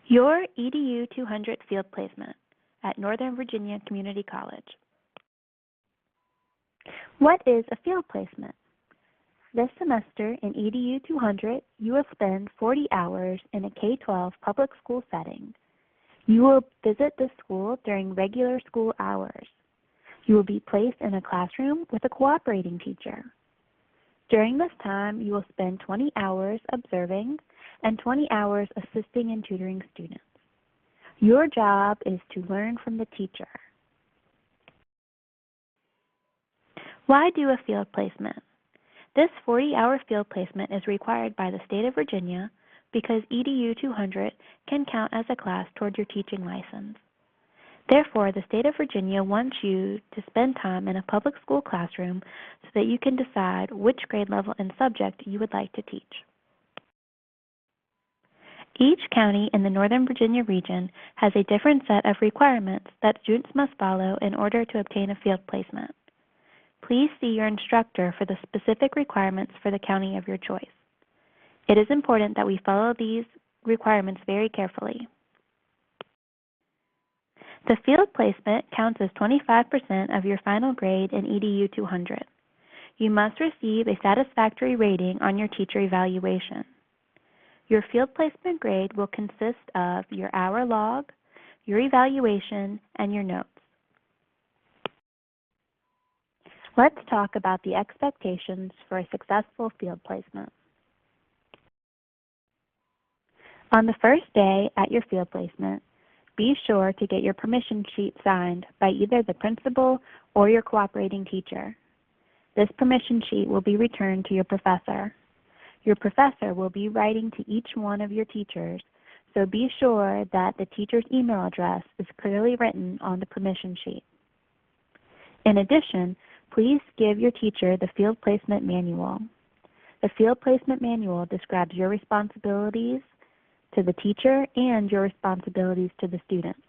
Your EDU 200 field placement at Northern Virginia Community College. What is a field placement? This semester in EDU 200, you will spend 40 hours in a K-12 public school setting. You will visit the school during regular school hours. You will be placed in a classroom with a cooperating teacher. During this time, you will spend 20 hours observing and 20 hours assisting and tutoring students. Your job is to learn from the teacher. Why do a field placement? This 40-hour field placement is required by the state of Virginia because EDU 200 can count as a class toward your teaching license. Therefore, the state of Virginia wants you to spend time in a public school classroom so that you can decide which grade level and subject you would like to teach. Each county in the Northern Virginia region has a different set of requirements that students must follow in order to obtain a field placement. Please see your instructor for the specific requirements for the county of your choice. It is important that we follow these requirements very carefully. The field placement counts as 25% of your final grade in EDU 200. You must receive a satisfactory rating on your teacher evaluation. Your field placement grade will consist of your hour log, your evaluation, and your notes. Let's talk about the expectations for a successful field placement. On the first day at your field placement, be sure to get your permission sheet signed by either the principal or your cooperating teacher. This permission sheet will be returned to your professor. Your professor will be writing to each one of your teachers, so be sure that the teacher's email address is clearly written on the permission sheet. In addition, please give your teacher the field placement manual. The field placement manual describes your responsibilities to the teacher and your responsibilities to the students.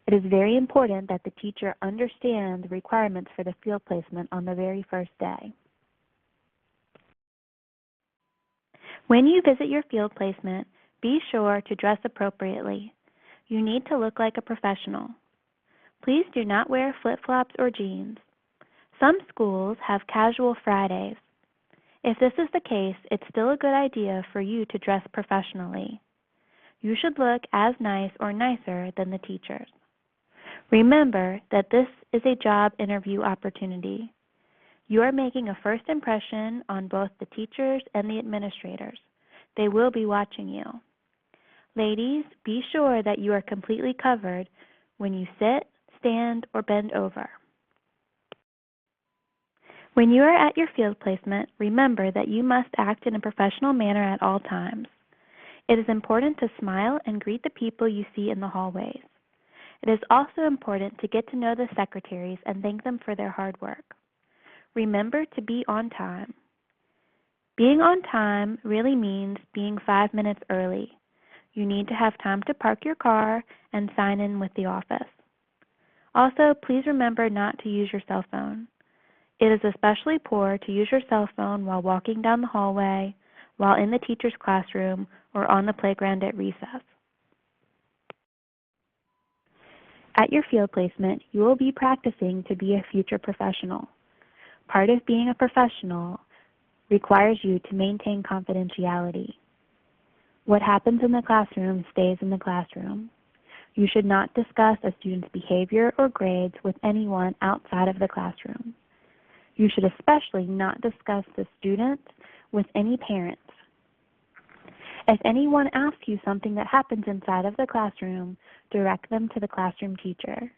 It is very important that the teacher understand the requirements for the field placement on the very first day. When you visit your field placement, be sure to dress appropriately. You need to look like a professional. Please do not wear flip-flops or jeans. Some schools have casual Fridays. If this is the case, it's still a good idea for you to dress professionally. You should look as nice or nicer than the teachers. Remember that this is a job interview opportunity. You are making a first impression on both the teachers and the administrators. They will be watching you. Ladies, be sure that you are completely covered when you sit, stand, or bend over. When you are at your field placement, remember that you must act in a professional manner at all times. It is important to smile and greet the people you see in the hallways. It is also important to get to know the secretaries and thank them for their hard work. Remember to be on time. Being on time really means being 5 minutes early. You need to have time to park your car and sign in with the office. Also, please remember not to use your cell phone. It is especially poor to use your cell phone while walking down the hallway, while in the teacher's classroom, or on the playground at recess. At your field placement, you will be practicing to be a future professional. Part of being a professional requires you to maintain confidentiality. What happens in the classroom stays in the classroom. You should not discuss a student's behavior or grades with anyone outside of the classroom. You should especially not discuss the student with any parents. If anyone asks you something that happens inside of the classroom, direct them to the classroom teacher.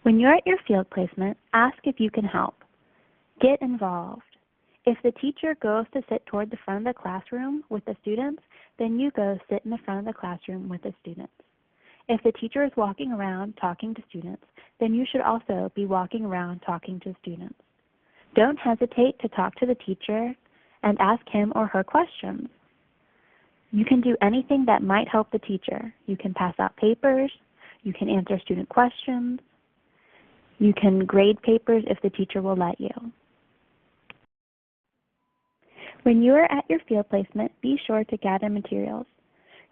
When you're at your field placement, ask if you can help. Get involved. If the teacher goes to sit toward the front of the classroom with the students, then you go sit in the front of the classroom with the students. If the teacher is walking around talking to students, then you should also be walking around talking to students. Don't hesitate to talk to the teacher and ask him or her questions. You can do anything that might help the teacher. You can pass out papers, you can answer student questions, you can grade papers if the teacher will let you. When you are at your field placement, be sure to gather materials.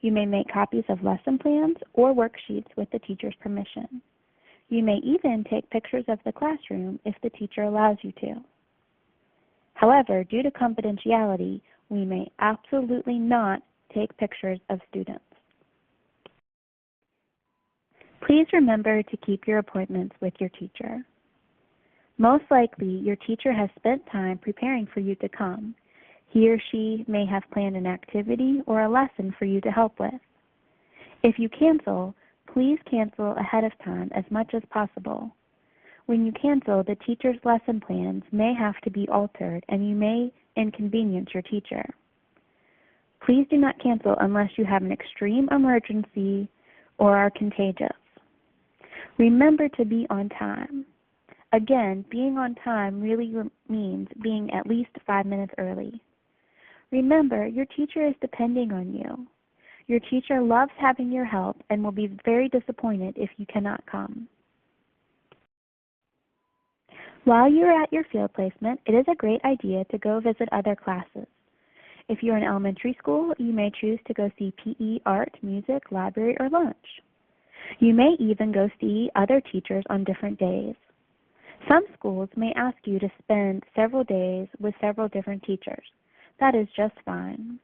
You may make copies of lesson plans or worksheets with the teacher's permission. You may even take pictures of the classroom if the teacher allows you to. However, due to confidentiality, we may absolutely not take pictures of students. Please remember to keep your appointments with your teacher. Most likely, your teacher has spent time preparing for you to come. He or she may have planned an activity or a lesson for you to help with. If you cancel, please cancel ahead of time as much as possible. When you cancel, the teacher's lesson plans may have to be altered and you may inconvenience your teacher. Please do not cancel unless you have an extreme emergency or are contagious. Remember to be on time. Again, being on time really means being at least 5 minutes early. Remember, your teacher is depending on you. Your teacher loves having your help and will be very disappointed if you cannot come. While you are at your field placement, it is a great idea to go visit other classes. If you are in elementary school, you may choose to go see PE, art, music, library, or lunch. You may even go see other teachers on different days. Some schools may ask you to spend several days with several different teachers. That is just fine.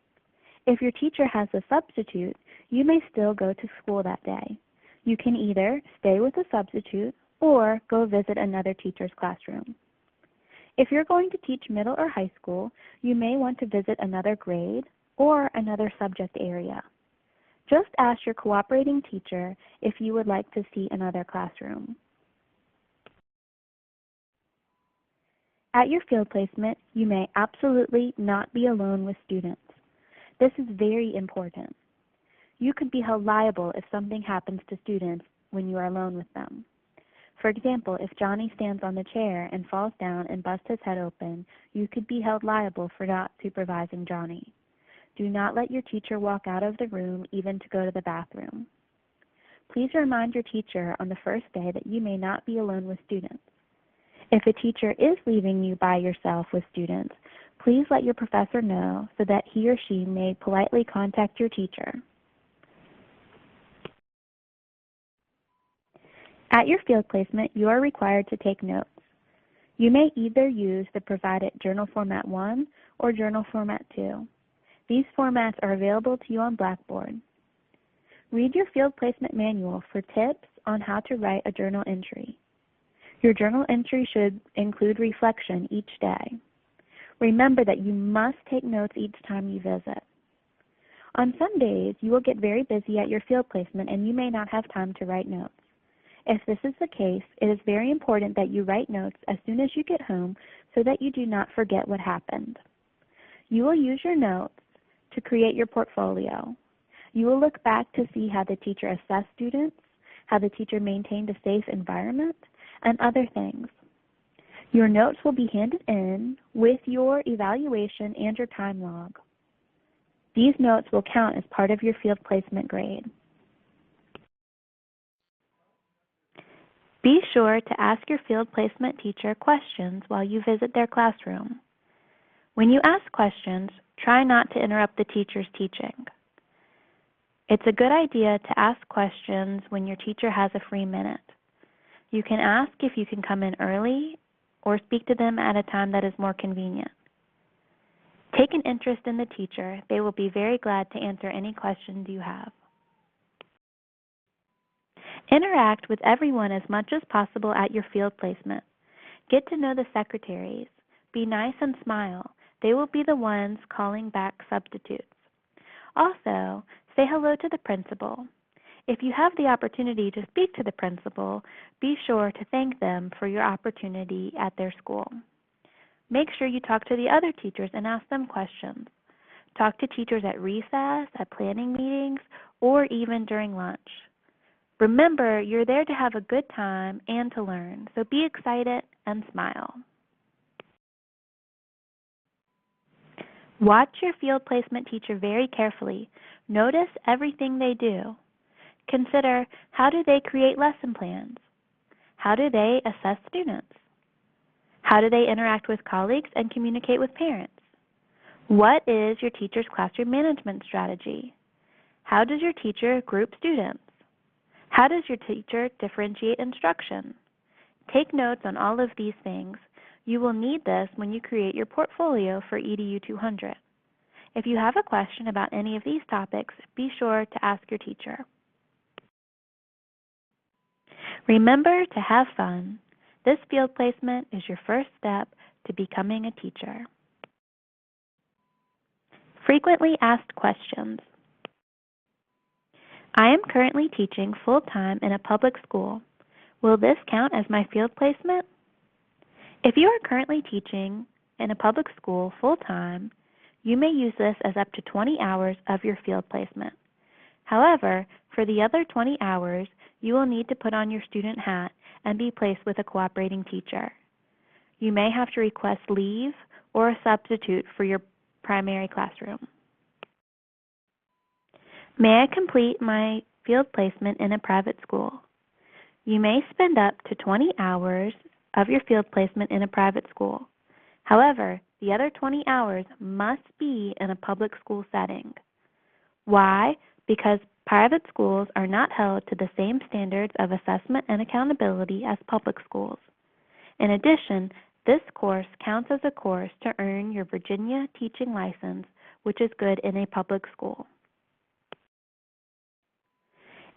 If your teacher has a substitute, you may still go to school that day. You can either stay with a substitute or go visit another teacher's classroom. If you're going to teach middle or high school, you may want to visit another grade or another subject area. Just ask your cooperating teacher if you would like to see another classroom. At your field placement, you may absolutely not be alone with students. This is very important. You could be held liable if something happens to students when you are alone with them. For example, if Johnny stands on the chair and falls down and busts his head open, you could be held liable for not supervising Johnny. Do not let your teacher walk out of the room even to go to the bathroom. Please remind your teacher on the first day that you may not be alone with students. If a teacher is leaving you by yourself with students, please let your professor know so that he or she may politely contact your teacher. At your field placement, you are required to take notes. You may either use the provided Journal Format 1 or Journal Format 2. These formats are available to you on Blackboard. Read your field placement manual for tips on how to write a journal entry. Your journal entry should include reflection each day. Remember that you must take notes each time you visit. On some days, you will get very busy at your field placement and you may not have time to write notes. If this is the case, it is very important that you write notes as soon as you get home so that you do not forget what happened. You will use your notes to create your portfolio. You will look back to see how the teacher assessed students, how the teacher maintained a safe environment, and other things. Your notes will be handed in with your evaluation and your time log. These notes will count as part of your field placement grade. Be sure to ask your field placement teacher questions while you visit their classroom. When you ask questions, try not to interrupt the teacher's teaching. It's a good idea to ask questions when your teacher has a free minute. You can ask if you can come in early or speak to them at a time that is more convenient. Take an interest in the teacher. They will be very glad to answer any questions you have. Interact with everyone as much as possible at your field placement. Get to know the secretaries. Be nice and smile. They will be the ones calling back substitutes. Also, say hello to the principal. If you have the opportunity to speak to the principal, be sure to thank them for your opportunity at their school. Make sure you talk to the other teachers and ask them questions. Talk to teachers at recess, at planning meetings, or even during lunch. Remember, you're there to have a good time and to learn, so be excited and smile. Watch your field placement teacher very carefully. Notice everything they do. Consider, how do they create lesson plans? How do they assess students? How do they interact with colleagues and communicate with parents? What is your teacher's classroom management strategy? How does your teacher group students? How does your teacher differentiate instruction? Take notes on all of these things. You will need this when you create your portfolio for EDU 200. If you have a question about any of these topics, be sure to ask your teacher. Remember to have fun. This field placement is your first step to becoming a teacher. Frequently asked questions. I am currently teaching full-time in a public school. Will this count as my field placement? If you are currently teaching in a public school full-time, you may use this as up to 20 hours of your field placement. However, for the other 20 hours, you will need to put on your student hat and be placed with a cooperating teacher. You may have to request leave or a substitute for your primary classroom. May I complete my field placement in a private school? You may spend up to 20 hours of your field placement in a private school. However, the other 20 hours must be in a public school setting. Why? Because private schools are not held to the same standards of assessment and accountability as public schools. In addition, this course counts as a course to earn your Virginia teaching license, which is good in a public school.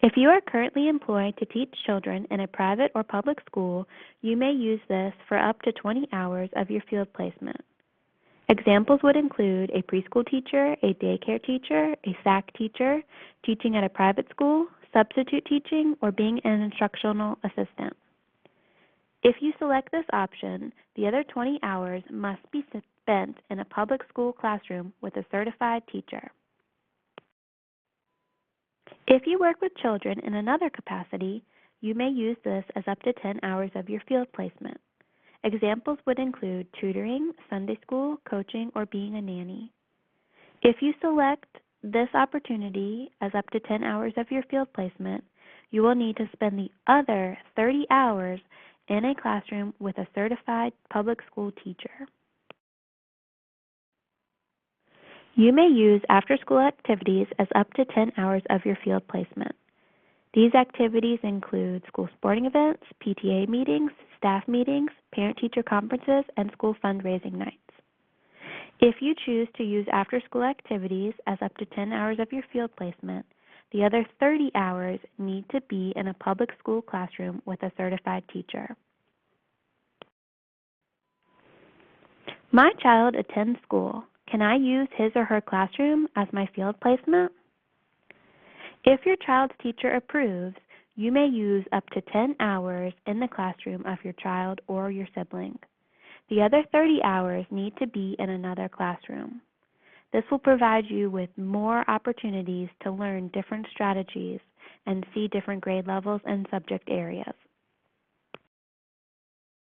If you are currently employed to teach children in a private or public school, you may use this for up to 20 hours of your field placement. Examples would include a preschool teacher, a daycare teacher, a SAC teacher, teaching at a private school, substitute teaching, or being an instructional assistant. If you select this option, the other 20 hours must be spent in a public school classroom with a certified teacher. If you work with children in another capacity, you may use this as up to 10 hours of your field placement. Examples would include tutoring, Sunday school, coaching, or being a nanny. If you select this opportunity as up to 10 hours of your field placement, you will need to spend the other 30 hours in a classroom with a certified public school teacher. You may use after-school activities as up to 10 hours of your field placement. These activities include school sporting events, PTA meetings, staff meetings, parent-teacher conferences, and school fundraising nights. If you choose to use after-school activities as up to 10 hours of your field placement, the other 30 hours need to be in a public school classroom with a certified teacher. My child attends school. Can I use his or her classroom as my field placement? If your child's teacher approves, you may use up to 10 hours in the classroom of your child or your sibling. The other 30 hours need to be in another classroom. This will provide you with more opportunities to learn different strategies and see different grade levels and subject areas.